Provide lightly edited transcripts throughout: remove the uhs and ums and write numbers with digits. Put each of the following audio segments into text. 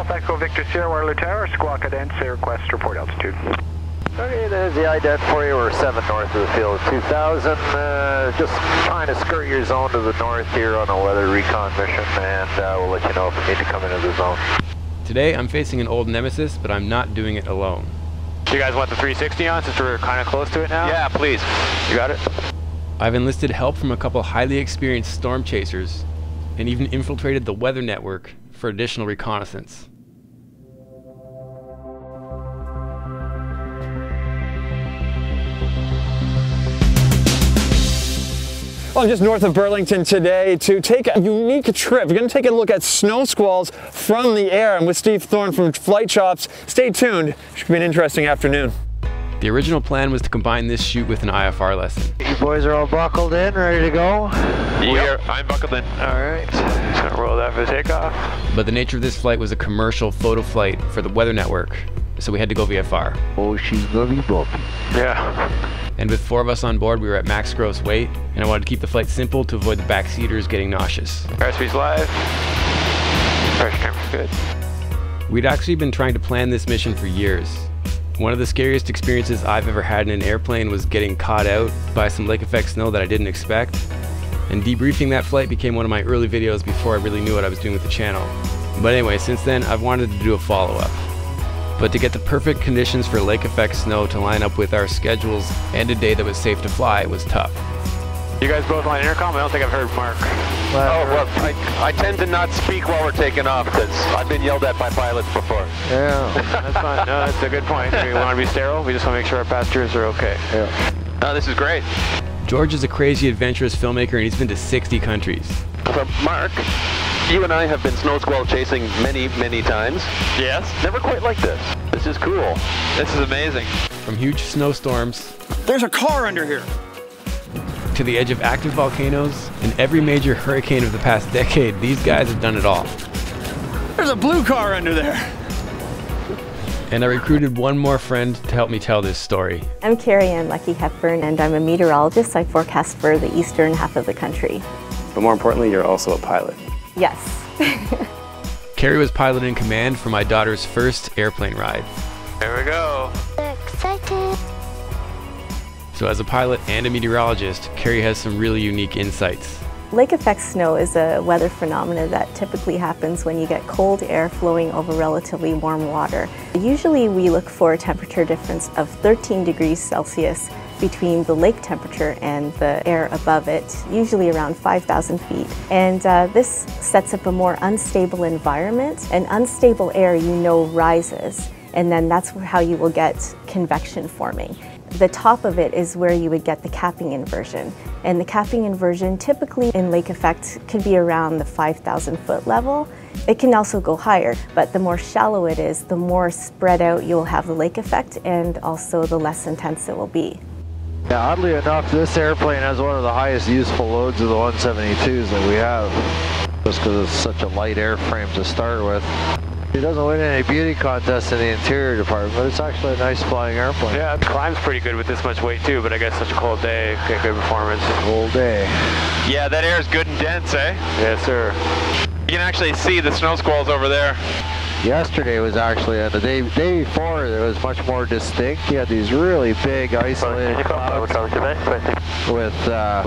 Echo Victor Sierra Waterloo Tower, squawk cadence, request report altitude. Okay, there's the ident for you. We're 7 north of the field of 2000. Just trying to skirt your zone to the north here on a weather recon mission, and we'll let you know if we need to come into the zone. Today I'm facing an old nemesis, but I'm not doing it alone. You guys want the 360 on since we're kind of close to it now? Yeah, please. You got it? I've enlisted help from a couple highly experienced storm chasers, and even infiltrated the weather network for additional reconnaissance. Well, I'm just north of Burlington today to take a unique trip. We're going to take a look at snow squalls from the air. I'm with Steve Thorne from Flight Chops. Stay tuned. Should be an interesting afternoon. The original plan was to combine this shoot with an IFR lesson. You boys are all buckled in, ready to go? Yep. I'm buckled in. All right. Just gonna roll that for the takeoff. But the nature of this flight was a commercial photo flight for the weather network, so we had to go VFR. Oh, she's gonna be bumpy. Yeah. And with 4 of us on board, we were at max gross weight, and I wanted to keep the flight simple to avoid the backseaters getting nauseous. Airspeed's live. Pressure temperature's good. We'd actually been trying to plan this mission for years. One of the scariest experiences I've ever had in an airplane was getting caught out by some lake effect snow that I didn't expect. And debriefing that flight became one of my early videos before I really knew what I was doing with the channel. But anyway, since then I've wanted to do a follow-up. But to get the perfect conditions for lake effect snow to line up with our schedules and a day that was safe to fly was tough. You guys both on intercom? I don't think I've heard Mark. Well, I tend to not speak while we're taking off because I've been yelled at by pilots before. Yeah. That's fine. No, that's a good point. We want to be sterile. We just want to make sure our passengers are okay. Yeah. No, this is great. George is a crazy adventurous filmmaker and he's been to 60 countries. So, Mark, you and I have been snow squall chasing many, many times. Yes. Never quite like this. This is cool. This is amazing. From huge snowstorms There's a car under here. to the edge of active volcanoes and every major hurricane of the past decade, these guys have done it all. There's a blue car under there. And I recruited one more friend to help me tell this story. I'm Carrie Ann Lucky Hepburn, and I'm a meteorologist. I forecast for the eastern half of the country. But more importantly, you're also a pilot. Yes. Carrie was pilot in command for my daughter's first airplane ride. There we go. Excited. So as a pilot and a meteorologist, Carrie has some really unique insights. Lake effect snow is a weather phenomenon that typically happens when you get cold air flowing over relatively warm water. Usually we look for a temperature difference of 13 degrees Celsius between the lake temperature and the air above it, usually around 5,000 feet. And this sets up a more unstable environment, and unstable air rises, and then that's how you will get convection forming. The top of it is where you would get the capping inversion. And the capping inversion typically in lake effect can be around the 5,000 foot level. It can also go higher, but the more shallow it is, the more spread out you'll have the lake effect, and also the less intense it will be. Yeah, oddly enough, this airplane has one of the highest useful loads of the 172s that we have, just because it's such a light airframe to start with. It doesn't win any beauty contests in the interior department, but it's actually a nice flying airplane. Yeah, the climb's pretty good with this much weight too, but I guess such a cold day, get good performance. Cold day. Yeah, that air is good and dense, eh? Yes, sir. You can actually see the snow squalls over there. Yesterday was actually, and the day before, it was much more distinct. You had these really big isolated clouds with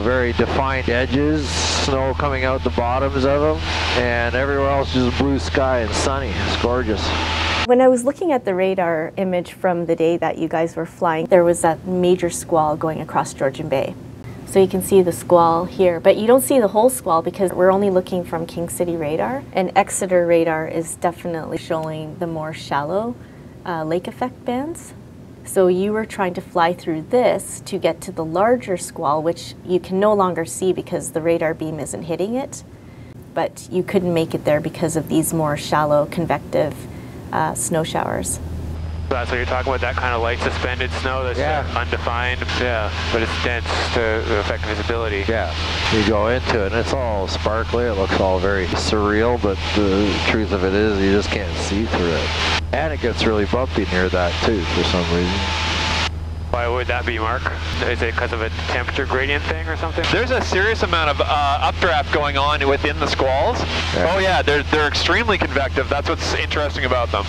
very defined edges, snow coming out the bottoms of them, and everywhere else just blue sky and sunny. It's gorgeous. When I was looking at the radar image from the day that you guys were flying, there was that major squall going across Georgian Bay. So you can see the squall here, but you don't see the whole squall because we're only looking from King City radar, and Exeter radar is definitely showing the more shallow lake effect bands. So you were trying to fly through this to get to the larger squall, which you can no longer see because the radar beam isn't hitting it, but you couldn't make it there because of these more shallow convective snow showers. That's what you're talking about, that kind of light suspended snow that's undefined. Yeah, but it's dense to affect visibility. Yeah, you go into it and it's all sparkly. It looks all very surreal, but the truth of it is you just can't see through it. And it gets really bumpy near that too for some reason. Why would that be, Mark? Is it because of a temperature gradient thing or something? There's a serious amount of updraft going on within the squalls. Yeah. Oh yeah, they're extremely convective. That's what's interesting about them.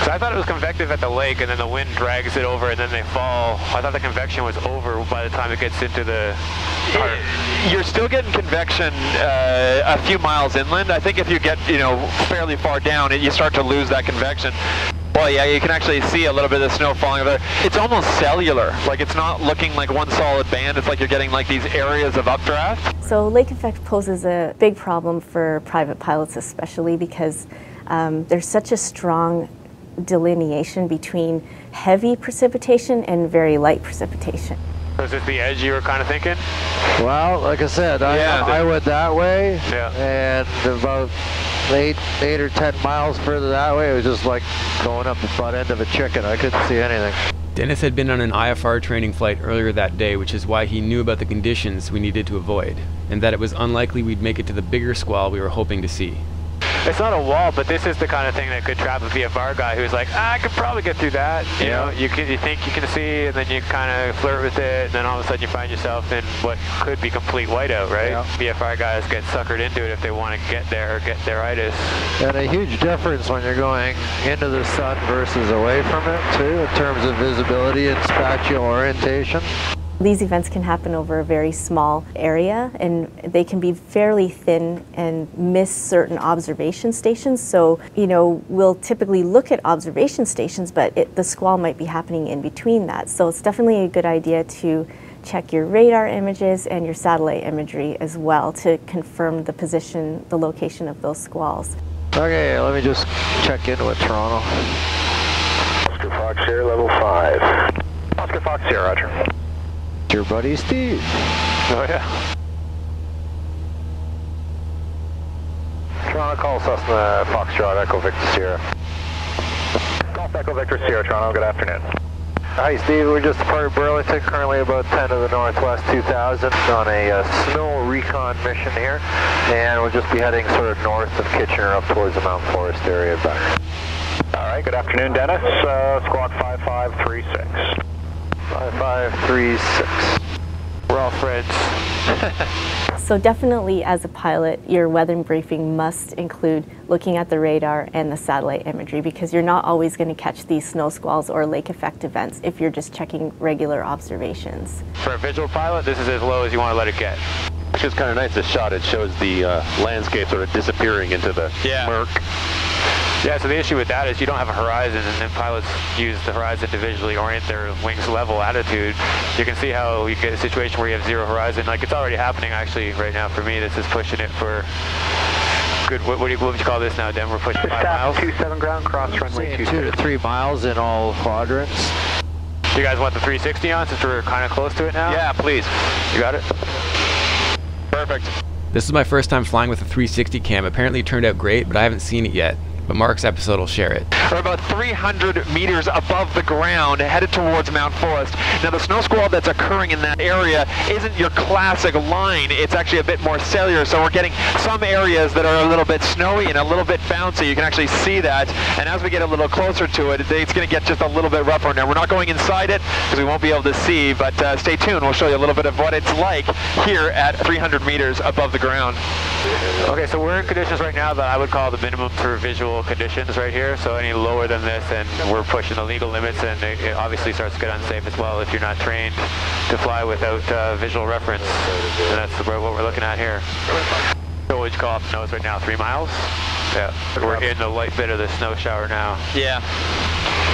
So I thought it was convective at the lake, and then the wind drags it over, and then they fall. I thought the convection was over by the time it gets into the part. You're still getting convection a few miles inland. I think if you get, you know, fairly far down, you start to lose that convection. Well, yeah, you can actually see a little bit of snow falling over there. It's almost cellular. Like, it's not looking like one solid band. It's like you're getting like these areas of updraft. So lake effect poses a big problem for private pilots, especially because there's such a strong delineation between heavy precipitation and very light precipitation. So is this the edge you were kind of thinking? Well, like I said, I went that way, yeah. And about 8 or 10 miles further that way, it was just like going up the butt end of a chicken. I couldn't see anything. Dennis had been on an IFR training flight earlier that day, which is why he knew about the conditions we needed to avoid, and that it was unlikely we'd make it to the bigger squall we were hoping to see. It's not a wall, but this is the kind of thing that could trap a VFR guy who's like, I could probably get through that. You know, you think you can see, and then you kind of flirt with it, and then all of a sudden you find yourself in what could be complete whiteout, right? Yeah. VFR guys get suckered into it if they want to get there or get theiritis. And a huge difference when you're going into the sun versus away from it, too, in terms of visibility and spatial orientation. These events can happen over a very small area, and they can be fairly thin and miss certain observation stations. So, you know, we'll typically look at observation stations, but the squall might be happening in between that. So it's definitely a good idea to check your radar images and your satellite imagery as well to confirm the position, the location of those squalls. Okay, let me just check in with Toronto. Oscar Fox Sierra, level 5. Oscar Fox Sierra, roger. Your buddy Steve. Oh yeah. Toronto, call Cessna Foxtrot Echo Victor Sierra. Golf Echo Victor Sierra, Toronto, good afternoon. Hi Steve, we're just departed Burlington, currently about 10 to the northwest 2000 on a snow recon mission here, and we'll just be heading sort of north of Kitchener up towards the Mount Forest area back. Alright, good afternoon Dennis, squawk 5536. 5536. We're all friends. So definitely as a pilot, your weather briefing must include looking at the radar and the satellite imagery, because you're not always going to catch these snow squalls or lake effect events if you're just checking regular observations. For a visual pilot, this is as low as you want to let it get. Which is kind of nice, this shot. It shows the landscape sort of disappearing into the murk. Yeah, so the issue with that is you don't have a horizon, and then pilots use the horizon to visually orient their wings level attitude. You can see how you get a situation where you have zero horizon. Like, it's already happening actually right now for me. This is pushing it for good, what would you call this now, Den? We're pushing 5 miles? 27 ground, cross runway 2 to 3 miles in all quadrants. You guys want the 360 on since we're kind of close to it now? Yeah, please. You got it? Perfect. This is my first time flying with a 360 cam. Apparently it turned out great, but I haven't seen it yet. But Mark's episode will share it. We're about 300 meters above the ground, headed towards Mount Forest. Now, the snow squall that's occurring in that area isn't your classic line. It's actually a bit more cellular, so we're getting some areas that are a little bit snowy and a little bit bouncy. You can actually see that, and as we get a little closer to it, it's going to get just a little bit rougher. Now, we're not going inside it because we won't be able to see, but stay tuned. We'll show you a little bit of what it's like here at 300 meters above the ground. Okay, so we're in conditions right now that I would call the minimum for visual conditions right here. So any lower than this, and we're pushing the legal limits, and it obviously starts to get unsafe as well if you're not trained to fly without visual reference. And that's what we're looking at here. So what would you call off the nose right now? 3 miles? Yeah. We're in the light bit of the snow shower now. Yeah.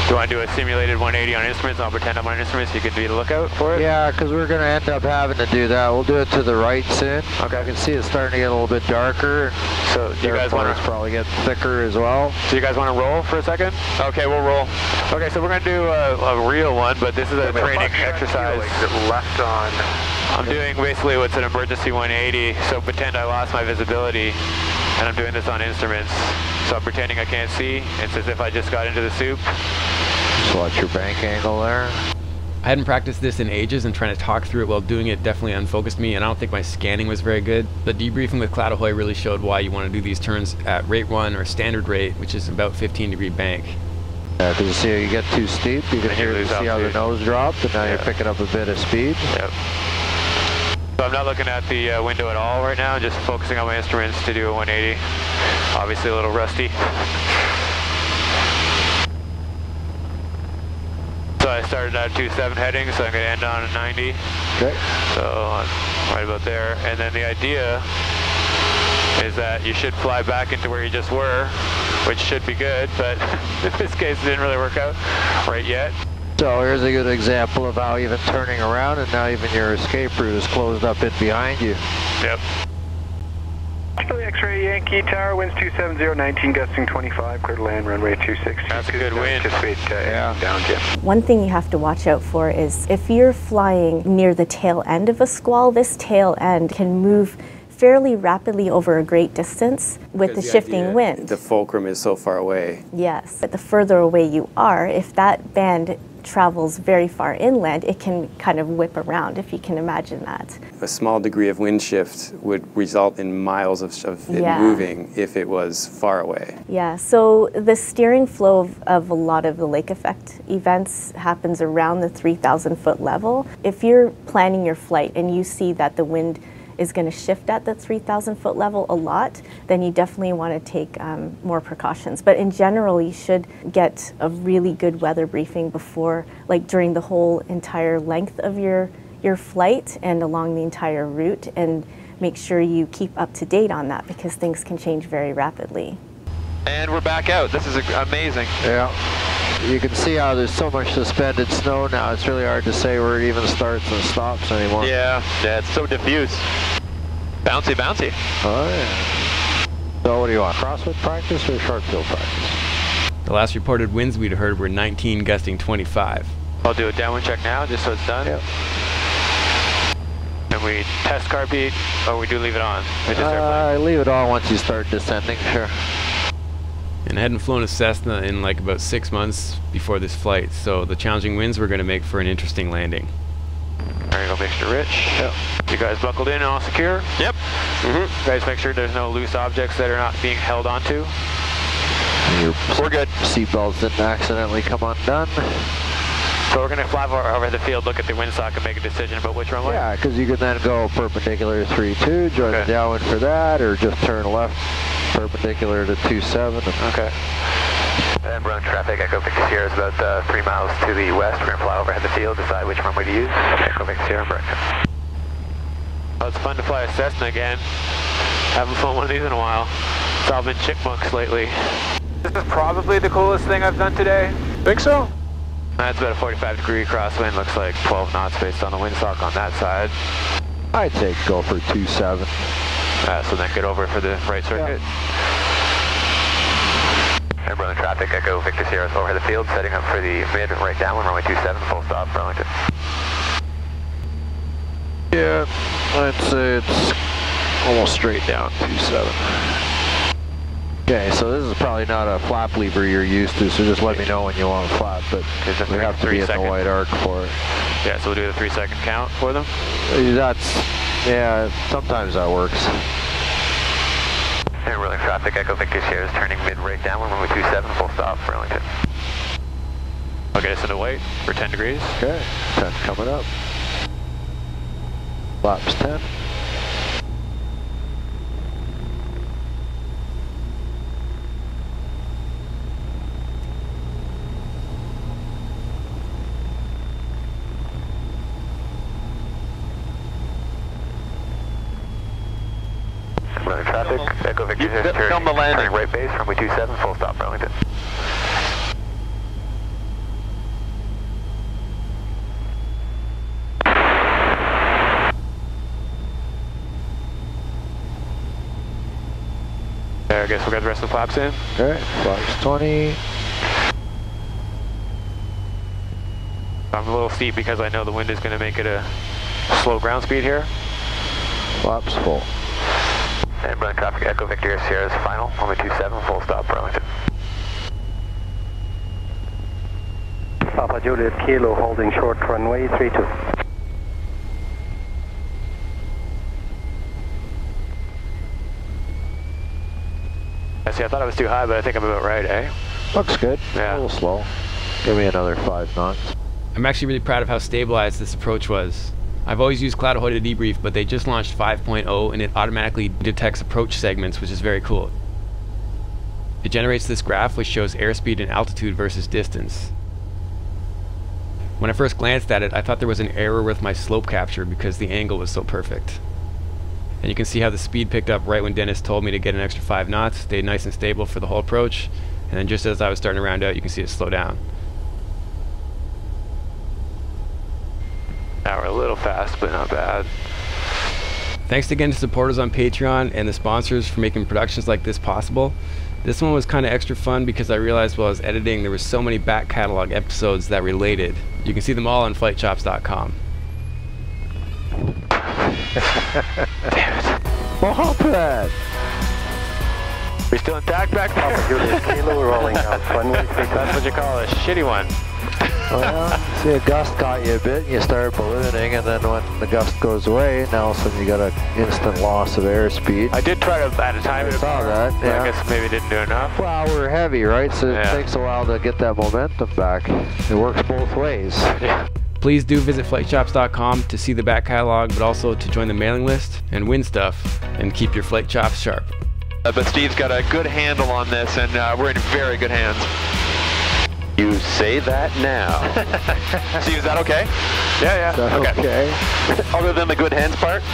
Do you want to do a simulated 180 on instruments? I'll pretend I'm on instruments so you can be the lookout for it? Yeah, because we're going to end up having to do that. We'll do it to the right soon. Okay. I can see it starting to get a little bit darker. So do you guys want to probably get thicker as well? So you guys want to roll for a second? Okay, we'll roll. Okay, so we're going to do a real one, but this is a training exercise. Left on. I'm doing basically what's an emergency 180, so pretend I lost my visibility, and I'm doing this on instruments. So I'm pretending I can't see. It's as if I just got into the soup. Just watch your bank angle there. I hadn't practiced this in ages, and trying to talk through it while doing it definitely unfocused me, and I don't think my scanning was very good. The debriefing with CloudAhoy really showed why you want to do these turns at rate 1 or standard rate, which is about 15-degree bank. Yeah, because you see you get too steep, you can see how the nose dropped, and now you're picking up a bit of speed. Yep. So I'm not looking at the window at all right now, just focusing on my instruments to do a 180. Obviously a little rusty. So I started at 2.7 heading, so I'm going to end on a 90. Okay. So I'm right about there. And then the idea is that you should fly back into where you just were, which should be good, but in this case it didn't really work out right yet. So here's a good example of how even turning around and now even your escape route is closed up in behind you. Yep. Charlie X-ray Yankee Tower, winds 270, 19 gusting 25, clear to land, runway 26. That's a good wind. Down, Jim. One thing you have to watch out for is if you're flying near the tail end of a squall, this tail end can move fairly rapidly over a great distance with the shifting wind. The fulcrum is so far away. Yes, but the further away you are, if that band travels very far inland, it can kind of whip around, if you can imagine that. A small degree of wind shift would result in miles of it moving if it was far away. Yeah, so the steering flow of a lot of the lake effect events happens around the 3,000 foot level. If you're planning your flight and you see that the wind is going to shift at the 3,000 foot level a lot, then you definitely want to take more precautions. But in general, you should get a really good weather briefing before, like during the whole entire length of your flight and along the entire route, and make sure you keep up to date on that because things can change very rapidly. And we're back out. This is amazing. Yeah. You can see how there's so much suspended snow now. It's really hard to say where it even starts and stops anymore. Yeah, it's so diffuse. Bouncy, bouncy. Oh, yeah. So what do you want, crosswind practice or short field practice? The last reported winds we'd heard were 19 gusting 25. I'll do a downwind check now, just so it's done. Yep. And we test car beat, or we do leave it on? Leave it on once you start descending, sure. And I hadn't flown a Cessna in like about 6 months before this flight, so the challenging winds were going to make for an interesting landing. There you go, Mr. Rich. Yep. You guys buckled in and all secure? Yep. Guys, make sure there's no loose objects that are not being held onto. We're good. Seatbelts didn't accidentally come undone. So we're going to fly over the field, look at the windsock, and make a decision about which runway? Yeah, because you can then go perpendicular to 3-2, join the downwind for that, or just turn left perpendicular to 2-7. Okay. And we're on traffic, Echo Victor Sierra is about 3 miles to the west. We're going to fly overhead the field, decide which runway to use. Echo Victor Sierra, correct. Well, it's fun to fly a Cessna again. Haven't flown one of these in a while. It's all been Chipmunks lately. This is probably the coolest thing I've done today. Think so? That's about a 45-degree crosswind, looks like 12 knots based on the windsock on that side. I'd say go for 2-7. So then get over for the right circuit. And we're on traffic, Echo Victor Sierra is overhead the field, setting up for the mid right downwind, runway 27, full stop, Burlington. Yeah, I'd say it's almost straight down 2-7. Okay, so this is probably not a flap lever you're used to, so just let me know when you want to flap, but we have to be in the white arc for it. Yeah, so we'll do the 3-second count for them? Yeah, sometimes that works. And we're on traffic, Echo Victor Sierra is turning mid right downwind, runway 27, full stop, Burlington. Okay, so to wait for 10 degrees. Okay, 10 coming up. Flaps 10. We're on traffic, Echo Victor Sierra Film the landing. turning right base, runway 27, full stop, Burlington. I guess we'll get the rest of the flaps in. Okay, flaps 20. I'm a little steep because I know the wind is going to make it a slow ground speed here. Flaps full. And we're on traffic, Echo Victor Sierra's final, runway 27, full stop, Burlington. Papa Juliet Kilo holding short runway 32. I see, I thought I was too high, but I think I'm about right, eh? Looks good. Yeah. A little slow. Give me another 5 knots. I'm actually really proud of how stabilized this approach was. I've always used CloudAhoy to debrief, but they just launched 5.0 and it automatically detects approach segments, which is very cool. It generates this graph which shows airspeed and altitude versus distance. When I first glanced at it, I thought there was an error with my slope capture because the angle was so perfect. And you can see how the speed picked up right when Dennis told me to get an extra 5 knots, stayed nice and stable for the whole approach, and then just as I was starting to round out, you can see it slow down. Now we're a little fast, but not bad. Thanks again to supporters on Patreon and the sponsors for making productions like this possible. This one was kind of extra fun because I realized while I was editing there were so many back catalog episodes that related. You can see them all on flightchops.com. Damn it. Moped! We still intact back there? Kilo rolling down. That's what you call a shitty one. Well, see, a gust caught you a bit, and you start ballooning, and then when the gust goes away, now all of a sudden you got an instant loss of airspeed. I did try to at a time. I saw that, yeah. I guess maybe didn't do enough. Well, we're heavy, right? So Yeah. it takes a while to get that momentum back. It works both ways. Yeah. Please do visit flightchops.com to see the back catalog, but also to join the mailing list and win stuff and keep your flight chops sharp. But Steve's got a good handle on this, and we're in very good hands. You say that now. Steve, is that okay? Yeah, yeah. Okay. Other than the good hands part?